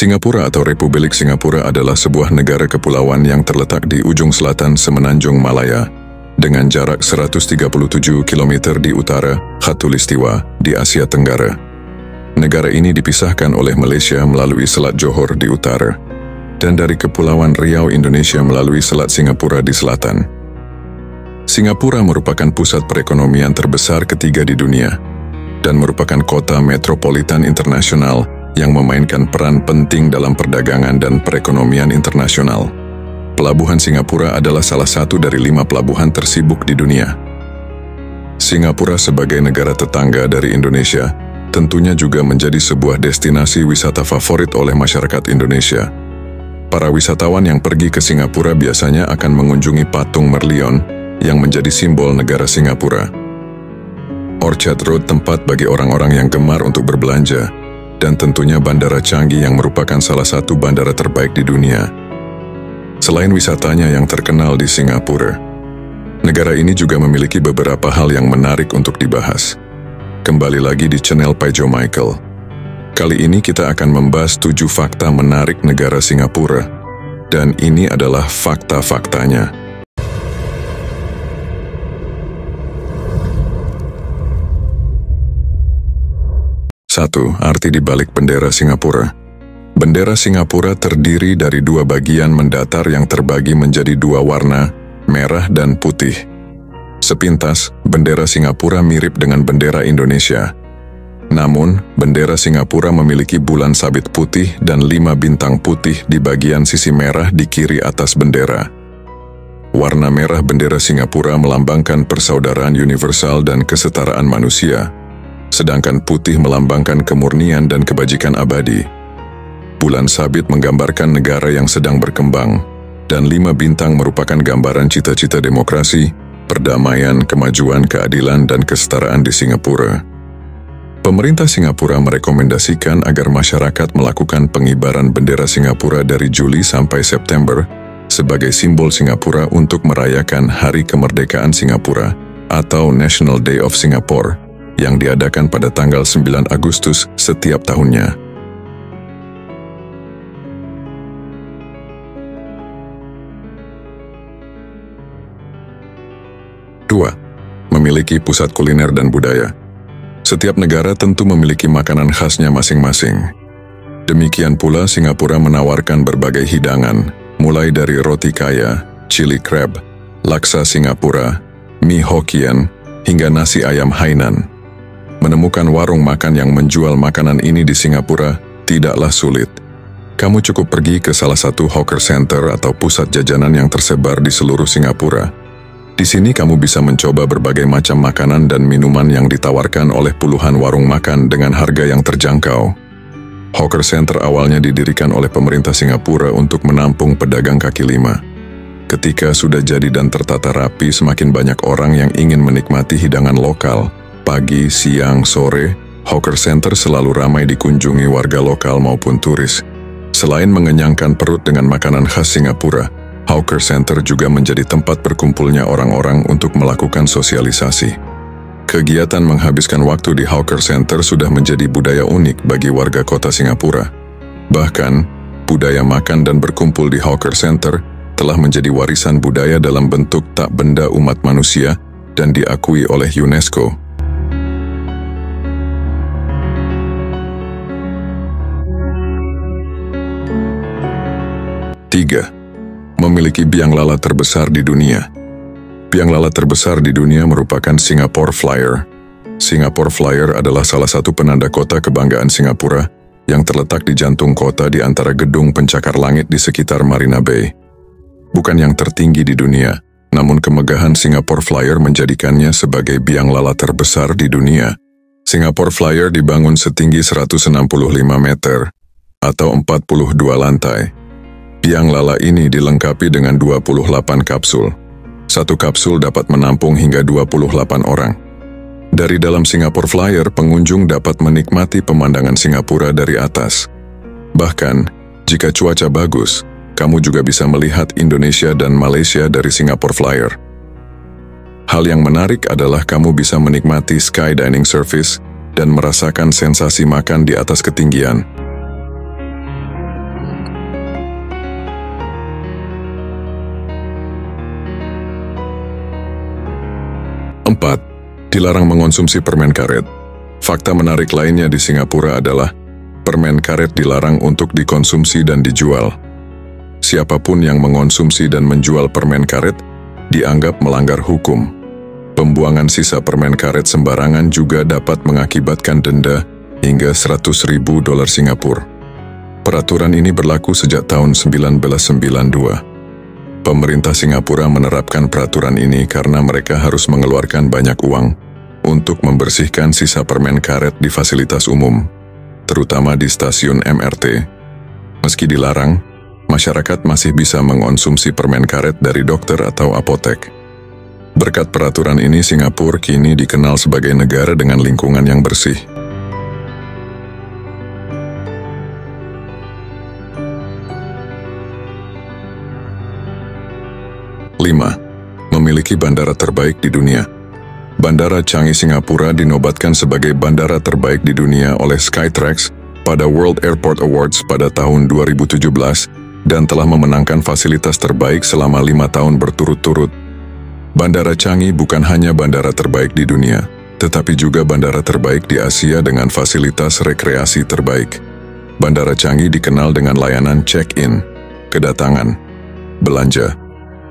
Singapura atau Republik Singapura adalah sebuah negara kepulauan yang terletak di ujung selatan Semenanjung Malaya, dengan jarak 137 km di utara Khatulistiwa di Asia Tenggara. Negara ini dipisahkan oleh Malaysia melalui Selat Johor di utara, dan dari Kepulauan Riau Indonesia melalui Selat Singapura di selatan. Singapura merupakan pusat perekonomian terbesar ketiga di dunia, dan merupakan kota metropolitan internasional yang memainkan peran penting dalam perdagangan dan perekonomian internasional. Pelabuhan Singapura adalah salah satu dari 5 pelabuhan tersibuk di dunia. Singapura sebagai negara tetangga dari Indonesia tentunya juga menjadi sebuah destinasi wisata favorit oleh masyarakat Indonesia. Para wisatawan yang pergi ke Singapura biasanya akan mengunjungi patung Merlion yang menjadi simbol negara Singapura. Orchard Road tempat bagi orang-orang yang gemar untuk berbelanja, dan tentunya Bandara Changi yang merupakan salah satu bandara terbaik di dunia. Selain wisatanya yang terkenal di Singapura, negara ini juga memiliki beberapa hal yang menarik untuk dibahas. Kembali lagi di channel Paijo Michael. Kali ini kita akan membahas 7 fakta menarik negara Singapura, dan ini adalah fakta-faktanya. 1. Arti di balik bendera Singapura. Bendera Singapura terdiri dari 2 bagian mendatar yang terbagi menjadi 2 warna, merah dan putih. Sepintas, bendera Singapura mirip dengan bendera Indonesia. Namun, bendera Singapura memiliki bulan sabit putih dan 5 bintang putih di bagian sisi merah di kiri atas bendera. Warna merah bendera Singapura melambangkan persaudaraan universal dan kesetaraan manusia, sedangkan putih melambangkan kemurnian dan kebajikan abadi. Bulan sabit menggambarkan negara yang sedang berkembang, dan 5 bintang merupakan gambaran cita-cita demokrasi, perdamaian, kemajuan, keadilan, dan kesetaraan di Singapura. Pemerintah Singapura merekomendasikan agar masyarakat melakukan pengibaran bendera Singapura dari Juli sampai September sebagai simbol Singapura untuk merayakan Hari Kemerdekaan Singapura atau National Day of Singapore, yang diadakan pada tanggal 9 Agustus setiap tahunnya. Dua, memiliki pusat kuliner dan budaya. Setiap negara tentu memiliki makanan khasnya masing-masing. Demikian pula Singapura menawarkan berbagai hidangan, mulai dari roti kaya, chili crab, laksa Singapura, mie Hokkien, hingga nasi ayam Hainan. Menemukan warung makan yang menjual makanan ini di Singapura tidaklah sulit. Kamu cukup pergi ke salah satu hawker center atau pusat jajanan yang tersebar di seluruh Singapura. Di sini kamu bisa mencoba berbagai macam makanan dan minuman yang ditawarkan oleh puluhan warung makan dengan harga yang terjangkau. Hawker center awalnya didirikan oleh pemerintah Singapura untuk menampung pedagang kaki lima. Ketika sudah jadi dan tertata rapi, semakin banyak orang yang ingin menikmati hidangan lokal. Pagi, siang, sore, hawker center selalu ramai dikunjungi warga lokal maupun turis. Selain mengenyangkan perut dengan makanan khas Singapura, hawker center juga menjadi tempat berkumpulnya orang-orang untuk melakukan sosialisasi. Kegiatan menghabiskan waktu di hawker center sudah menjadi budaya unik bagi warga kota Singapura. Bahkan, budaya makan dan berkumpul di hawker center telah menjadi warisan budaya dalam bentuk tak benda umat manusia dan diakui oleh UNESCO. 3. Memiliki biang lalat terbesar di dunia. Biang lalat terbesar di dunia merupakan Singapore Flyer. Singapore Flyer adalah salah satu penanda kota kebanggaan Singapura yang terletak di jantung kota di antara gedung pencakar langit di sekitar Marina Bay. Bukan yang tertinggi di dunia, namun kemegahan Singapore Flyer menjadikannya sebagai biang lalat terbesar di dunia. Singapore Flyer dibangun setinggi 165 meter atau 42 lantai. Biang lala ini dilengkapi dengan 28 kapsul. Satu kapsul dapat menampung hingga 28 orang. Dari dalam Singapore Flyer, pengunjung dapat menikmati pemandangan Singapura dari atas. Bahkan, jika cuaca bagus, kamu juga bisa melihat Indonesia dan Malaysia dari Singapore Flyer. Hal yang menarik adalah kamu bisa menikmati sky dining service dan merasakan sensasi makan di atas ketinggian. Dilarang mengonsumsi permen karet. Fakta menarik lainnya di Singapura adalah permen karet dilarang untuk dikonsumsi dan dijual. Siapapun yang mengonsumsi dan menjual permen karet dianggap melanggar hukum. Pembuangan sisa permen karet sembarangan juga dapat mengakibatkan denda hingga $100.000 Singapura. Peraturan ini berlaku sejak tahun 1992. Pemerintah Singapura menerapkan peraturan ini karena mereka harus mengeluarkan banyak uang untuk membersihkan sisa permen karet di fasilitas umum, terutama di stasiun MRT. Meski dilarang, masyarakat masih bisa mengonsumsi permen karet dari dokter atau apotek. Berkat peraturan ini, Singapura kini dikenal sebagai negara dengan lingkungan yang bersih. 5. Memiliki bandara terbaik di dunia. Bandara Changi Singapura dinobatkan sebagai bandara terbaik di dunia oleh Skytrax pada World Airport Awards pada tahun 2017 dan telah memenangkan fasilitas terbaik selama 5 tahun berturut-turut. Bandara Changi bukan hanya bandara terbaik di dunia, tetapi juga bandara terbaik di Asia dengan fasilitas rekreasi terbaik. Bandara Changi dikenal dengan layanan check-in, kedatangan, belanja,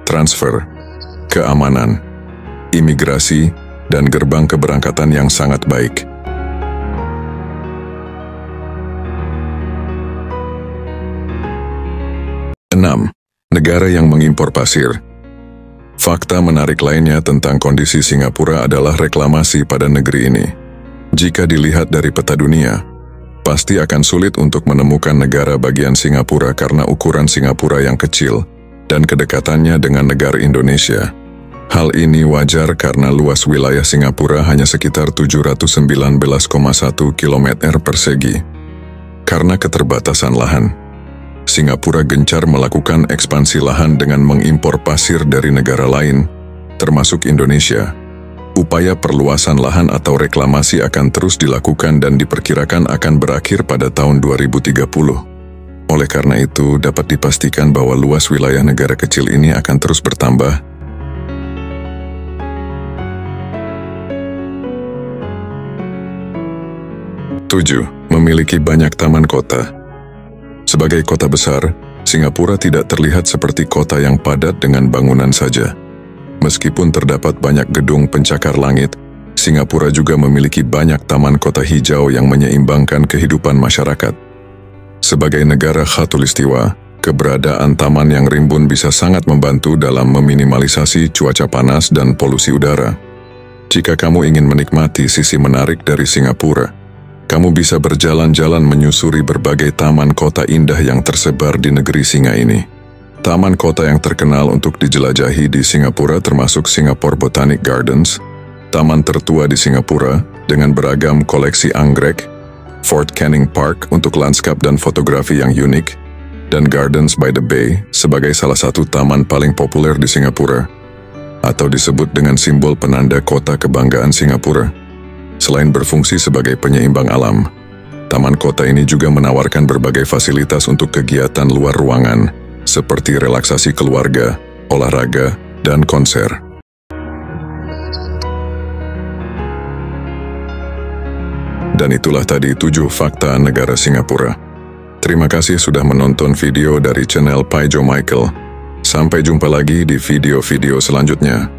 transfer, keamanan, imigrasi, dan gerbang keberangkatan yang sangat baik. Enam, negara yang mengimpor pasir. Fakta menarik lainnya tentang kondisi Singapura adalah reklamasi pada negeri ini. Jika dilihat dari peta dunia, pasti akan sulit untuk menemukan negara bagian Singapura karena ukuran Singapura yang kecil dan kedekatannya dengan negara Indonesia. Hal ini wajar karena luas wilayah Singapura hanya sekitar 719,1 km persegi. Karena keterbatasan lahan, Singapura gencar melakukan ekspansi lahan dengan mengimpor pasir dari negara lain, termasuk Indonesia. Upaya perluasan lahan atau reklamasi akan terus dilakukan dan diperkirakan akan berakhir pada tahun 2030. Oleh karena itu, dapat dipastikan bahwa luas wilayah negara kecil ini akan terus bertambah. 7. Memiliki banyak taman kota. Sebagai kota besar, Singapura tidak terlihat seperti kota yang padat dengan bangunan saja. Meskipun terdapat banyak gedung pencakar langit, Singapura juga memiliki banyak taman kota hijau yang menyeimbangkan kehidupan masyarakat. Sebagai negara khatulistiwa, keberadaan taman yang rimbun bisa sangat membantu dalam meminimalisasi cuaca panas dan polusi udara. Jika kamu ingin menikmati sisi menarik dari Singapura, kamu bisa berjalan-jalan menyusuri berbagai taman kota indah yang tersebar di negeri singa ini. Taman kota yang terkenal untuk dijelajahi di Singapura termasuk Singapore Botanic Gardens, taman tertua di Singapura dengan beragam koleksi anggrek, Fort Canning Park untuk lanskap dan fotografi yang unik, dan Gardens by the Bay sebagai salah satu taman paling populer di Singapura, atau disebut dengan simbol penanda kota kebanggaan Singapura. Selain berfungsi sebagai penyeimbang alam, taman kota ini juga menawarkan berbagai fasilitas untuk kegiatan luar ruangan, seperti relaksasi keluarga, olahraga, dan konser. Dan itulah tadi 7 fakta negara Singapura. Terima kasih sudah menonton video dari channel Pai Joe Michael. Sampai jumpa lagi di video-video selanjutnya.